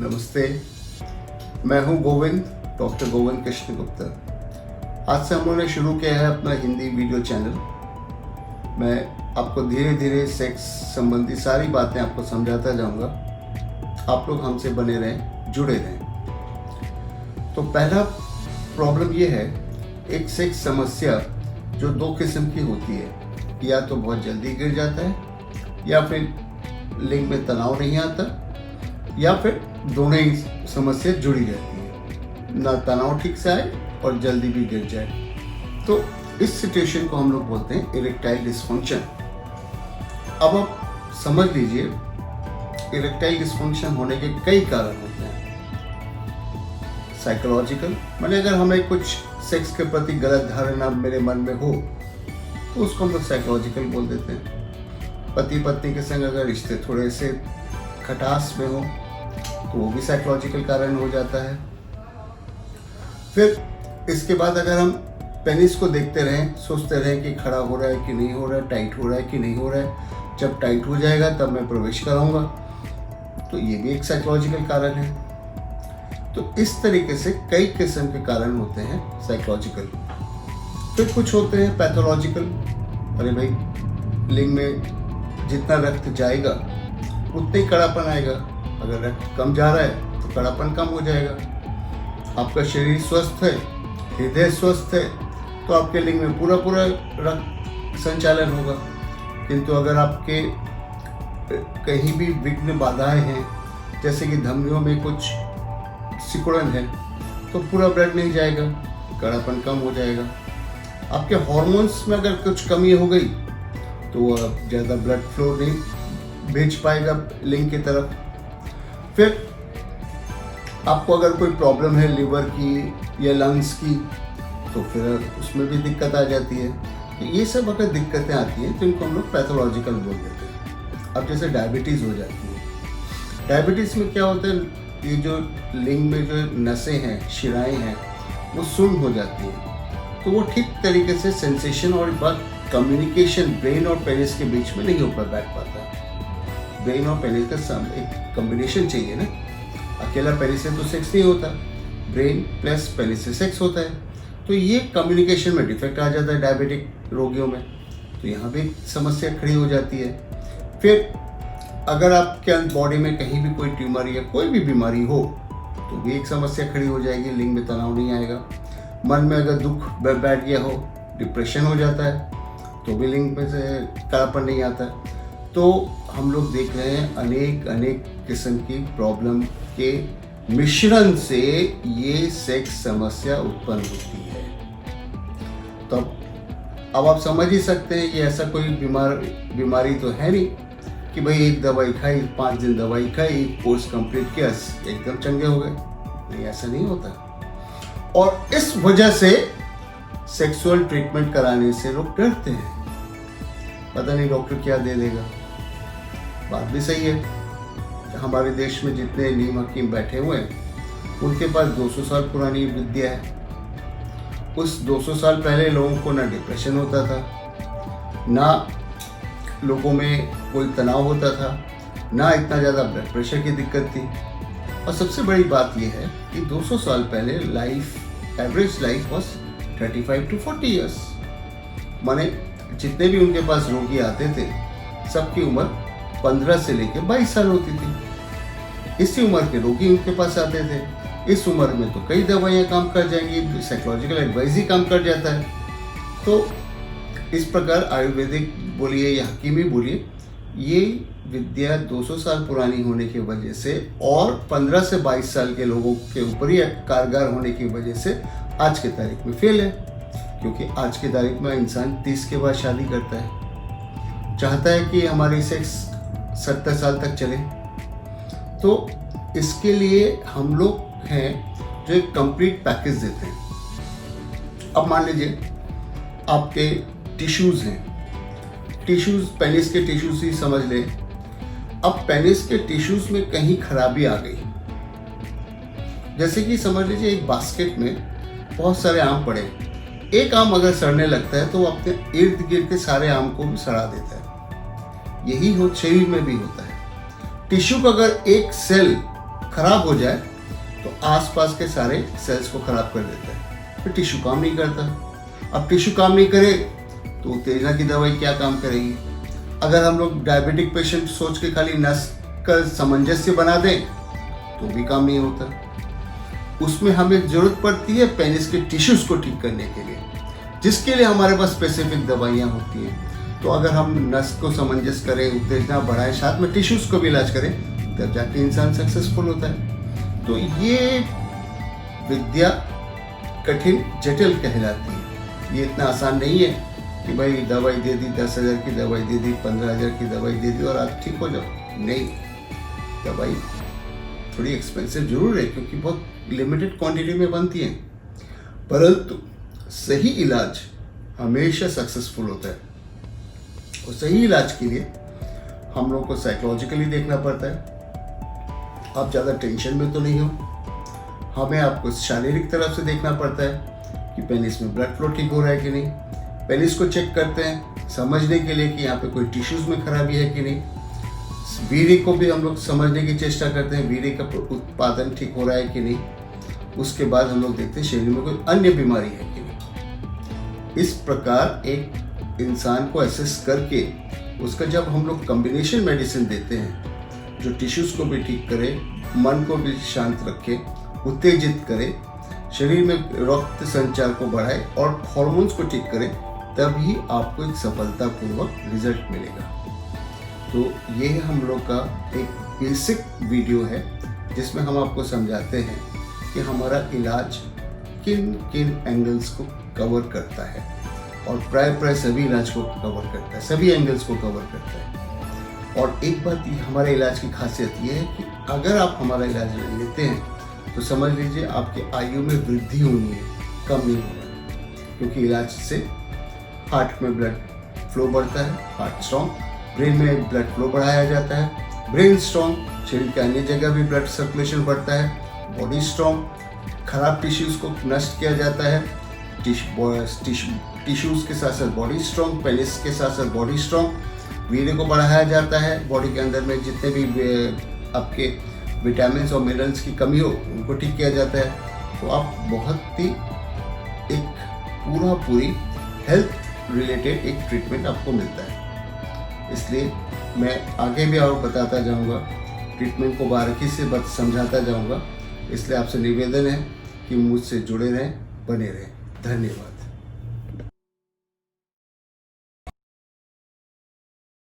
नमस्ते, मैं हूं गोविंद, डॉक्टर गोविंद कृष्ण गुप्ता। आज से हम लोगों ने शुरू किया है अपना हिंदी वीडियो चैनल। मैं आपको धीरे धीरे सेक्स संबंधी सारी बातें आपको समझाता जाऊंगा। आप लोग हमसे बने रहें, जुड़े रहें। तो पहला प्रॉब्लम ये है, एक सेक्स समस्या जो दो किस्म की होती है, या तो बहुत जल्दी गिर जाता है या फिर लिंग में तनाव नहीं आता, या फिर दोनों ही समस्या जुड़ी रहती है, ना तनाव ठीक से आए और जल्दी भी गिर जाए। तो इस सिचुएशन को हम लोग बोलते हैं इरेक्टाइल डिस्फंक्शन। अब आप समझ लीजिए, इरेक्टाइल डिस्फंक्शन होने के कई कारण होते हैं। साइकोलॉजिकल, माने अगर हमें कुछ सेक्स के प्रति गलत धारणा मेरे मन में हो तो उसको हम लोग साइकोलॉजिकल बोल देते हैं। पति पत्नी के संग अगर रिश्ते थोड़े से खटास में हो तो वो भी साइकोलॉजिकल कारण हो जाता है। फिर इसके बाद अगर हम पेनिस को देखते रहें, सोचते रहें कि खड़ा हो रहा है कि नहीं हो रहा है, टाइट हो रहा है कि नहीं हो रहा है, जब टाइट हो जाएगा तब मैं प्रवेश कराऊंगा, तो ये भी एक साइकोलॉजिकल कारण है। तो इस तरीके से कई किस्म के कारण होते हैं साइकोलॉजिकल। फिर कुछ होते हैं पैथोलॉजिकल। अरे भाई, लिंग में जितना रक्त जाएगा उतना ही कड़ापन आएगा। अगर रक्त कम जा रहा है तो कड़ापन कम हो जाएगा। आपका शरीर स्वस्थ है, हृदय स्वस्थ है, तो आपके लिंग में पूरा रक्त संचालन होगा। किंतु अगर आपके कहीं भी विघ्न बाधाएं हैं, जैसे कि धमनियों में कुछ सिकुड़न है, तो पूरा ब्लड नहीं जाएगा, कड़ापन कम हो जाएगा। आपके हार्मोन्स में अगर कुछ कमी हो गई तो ज़्यादा ब्लड फ्लो नहीं भेज पाएगा लिंग की तरफ। फिर आपको अगर कोई प्रॉब्लम है लिवर की या लंग्स की, तो फिर उसमें भी दिक्कत आ जाती है। तो ये सब अगर दिक्कतें आती हैं तो इनको हम लोग पैथोलॉजिकल बोल देते हैं। अब जैसे डायबिटीज़ हो जाती है, डायबिटीज़ में क्या होता है, ये जो लिंग में जो नसें हैं, शिराएं हैं, वो सुन्न हो जाती हैं, तो वो ठीक तरीके से सेंसेशन और कम्युनिकेशन ब्रेन और पेनिस के बीच में नहीं हो बैठ पाता। ब्रेन और पेनिस का एक कॉम्बिनेशन चाहिए ना, अकेला पेनिस से तो सेक्स नहीं होता, ब्रेन प्लस पेनिस से सेक्स होता है। तो ये कम्युनिकेशन में डिफेक्ट आ जाता है डायबिटिक रोगियों में, तो यहाँ भी समस्या खड़ी हो जाती है। फिर अगर आपके बॉडी में कहीं भी कोई ट्यूमर या कोई भी बीमारी हो तो भी एक समस्या खड़ी हो जाएगी, लिंग में तनाव नहीं आएगा। मन में अगर दुख बैठ गया हो, डिप्रेशन हो जाता है, तो भी लिंग में से कड़ापन नहीं आता। तो हम लोग देख रहे हैं अनेक किस्म की प्रॉब्लम के मिश्रण से ये सेक्स समस्या उत्पन्न होती है। तो अब आप समझ ही सकते हैं कि ऐसा कोई बीमारी तो है नहीं कि भाई एक दवाई खाई, 5 दिन दवाई खाई, कोर्स कंप्लीट किया, एकदम चंगे हो गए। नहीं, ऐसा नहीं होता। और इस वजह से सेक्सुअल ट्रीटमेंट कराने से लोग डरते हैं, पता नहीं डॉक्टर क्या दे देगा। बात भी सही है। हमारे देश में जितने नीम हकीम बैठे हुए हैं, उनके पास 200 साल पुरानी विद्या है। उस 200 साल पहले लोगों को ना डिप्रेशन होता था, ना लोगों में कोई तनाव होता था, ना इतना ज़्यादा ब्लड प्रेशर की दिक्कत थी। और सबसे बड़ी बात यह है कि 200 साल पहले average life was 35 to 40 years. माने जितने भी उनके पास रोगी आते थे, सबकी उम्र 15 से लेकर 22 साल होती थी। इसी उम्र के रोगी उनके पास आते थे। इस उम्र में तो कई दवाइयाँ काम कर जाएंगी, साइकोलॉजिकल एडवाइस ही काम कर जाता है। तो इस प्रकार आयुर्वेदिक बोलिए या हकीमी बोलिए, ये विद्या 200 साल पुरानी होने की वजह से और 15 से 22 साल के लोगों के ऊपर ही कारगर होने की वजह से आज के तारीख में फेल है। क्योंकि आज की तारीख में इंसान 30 के बाद शादी करता है, चाहता है कि हमारी सेक्स 70 साल तक चले। तो इसके लिए हम लोग हैं जो एक कंप्लीट पैकेज देते हैं। अब मान लीजिए आपके टिश्यूज़ हैं, टिश्यूज़ पेनिस के टिश्यूज़ ही समझ लें। अब पेनिस के टिश्यूज़ में कहीं खराबी आ गई, जैसे कि समझ लीजिए एक बास्केट में बहुत सारे आम पड़े, एक आम अगर सड़ने लगता है तो वो अपने इर्द गिर्द के सारे आम को भी सड़ा देता है। यही शरीर में भी होता है। टिश्यू का अगर एक सेल खराब हो जाए तो आसपास के सारे सेल्स को खराब कर देता है, फिर टिश्यू काम नहीं करता। अब टिश्यू काम नहीं करे तो उत्तेजना की दवाई क्या काम करेगी। अगर हम लोग डायबिटिक पेशेंट सोच के खाली नस का सामंजस्य बना दें तो भी काम नहीं होता। उसमें हमें जरूरत पड़ती है पेनिस के टिश्यूज को ठीक करने के लिए, जिसके लिए हमारे पास स्पेसिफिक दवाइयाँ होती हैं। तो अगर हम नस को सामंजस्य करें, उत्तेजना बढ़ाएं, साथ में टिश्यूज को भी इलाज करें, तब जाके इंसान सक्सेसफुल होता है। तो ये विद्या कठिन जटिल कहलाती है। ये इतना आसान नहीं है कि भाई दवाई दे दी, 10,000 की दवाई दे दी, 15,000 की दवाई दे दी और आप ठीक हो जाओ। नहीं, दवाई थोड़ी एक्सपेंसिव जरूर है क्योंकि बहुत लिमिटेड क्वांटिटी में बनती है, परंतु सही इलाज हमेशा सक्सेसफुल होता है। और सही इलाज के लिए हम लोग को साइकोलॉजिकली देखना पड़ता है। आप ज़्यादा टेंशन में तो नहीं हो। हमें आपको शारीरिक तरफ से देखना पड़ता है कि पेनिस में ब्लड फ्लो ठीक हो रहा है कि नहीं। पेनिस को चेक करते हैं समझने के लिए कि यहाँ पे कोई टिश्यूज में खराबी है कि नहीं। वीर्य को भी हम लोग समझने की चेष्टा करते हैं, वीर्य का उत्पादन ठीक हो रहा है कि नहीं। उसके बाद हम लोग देखते हैं शरीर में कोई अन्य बीमारी है कि नहीं। इस प्रकार एक इंसान को एसेस करके उसका जब हम लोग कॉम्बिनेशन मेडिसिन देते हैं जो टिश्यूज को भी ठीक करे, मन को भी शांत रखे, उत्तेजित करे, शरीर में रक्त संचार को बढ़ाए और हार्मोन्स को ठीक करे, तभी आपको एक सफलतापूर्वक रिजल्ट मिलेगा। तो ये हम लोग का एक बेसिक वीडियो है जिसमें हम आपको समझाते हैं कि हमारा इलाज किन किन एंगल्स को कवर करता है और प्राय सभी इलाज को कवर करता है, सभी एंगल्स को कवर करता है। और एक बात हमारे इलाज की खासियत ये है कि अगर आप हमारा इलाज लेते हैं तो समझ लीजिए आपकी आयु में वृद्धि होनी है, कम नहीं होगा। क्योंकि इलाज से हार्ट में ब्लड फ्लो बढ़ता है, हार्ट स्ट्रॉन्ग, ब्रेन में ब्लड फ्लो बढ़ाया जाता है, ब्रेन स्ट्रॉन्ग, शरीर के अन्य जगह भी ब्लड सर्कुलेशन बढ़ता है, बॉडी स्ट्रॉन्ग, खराब टिश्यूज को नष्ट किया जाता है, टिश्यूज के साथ साथ बॉडी स्ट्रॉन्ग, पेनिस के साथ साथ बॉडी स्ट्रॉन्ग, वीर्य को बढ़ाया जाता है, बॉडी के अंदर में जितने भी आपके विटामिन और मिनरल्स की कमी हो उनको ठीक किया जाता है। तो आप बहुत ही एक पूरी हेल्थ रिलेटेड एक ट्रीटमेंट आपको मिलता है। इसलिए मैं आगे भी और बताता जाऊंगा, ट्रीटमेंट को बारीकी से समझाता जाऊंगा। इसलिए आपसे निवेदन है कि मुझसे जुड़े रहें, बने रहें। धन्यवाद।